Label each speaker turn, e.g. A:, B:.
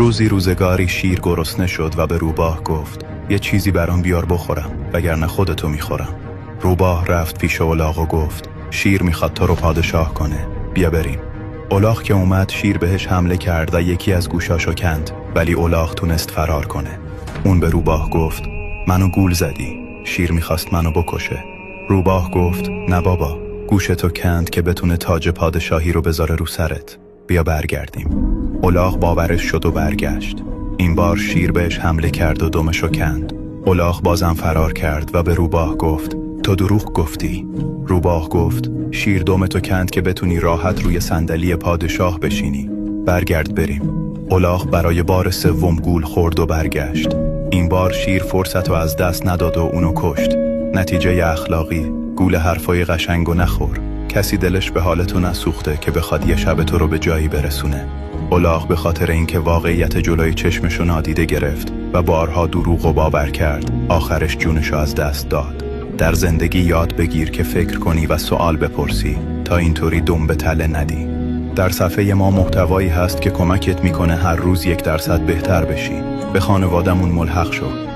A: روزی روزگاری شیر گرسنه شد و به روباه گفت یه چیزی برام بیار بخورم وگرنه خودتو میخورم. روباه رفت پیش الاغ و گفت شیر میخواد تو رو پادشاه کنه، بیا بریم. الاغ که اومد شیر بهش حمله کرد و یکی از گوشاشو کند، ولی الاغ تونست فرار کنه. اون به روباه گفت منو گول زدی. شیر میخواست منو بکشه. روباه گفت نه بابا، گوشتو کند که بتونه تاج پادشاهی رو بذاره رو سرت. بیا برگردیم. الاغ باورش شد و برگشت. این بار شیر بهش حمله کرد و دمشو کند. الاغ بازم فرار کرد و به روباه گفت تو دروغ گفتی. روباه گفت شیر دمتو کند که بتونی راحت روی صندلی پادشاه بشینی. برگرد بریم. الاغ برای بار سوم گول خورد و برگشت. این بار شیر فرصتو از دست نداد و اونو کشت. نتیجه اخلاقی، گول حرفای قشنگو نخور. کسی دلش به حالتو نسوخته که بخواد یه شب تو رو به جایی برسونه. الاغ به خاطر اینکه واقعیت جلوی چشمشو نادیده گرفت و بارها دروغو باور کرد، آخرش جونشو از دست داد. در زندگی یاد بگیر که فکر کنی و سوال بپرسی تا اینطوری دم به تله ندی. در صفحه ما محتوایی هست که کمکت میکنه هر روز 1% بهتر بشی. به خانوادمون ملحق شو.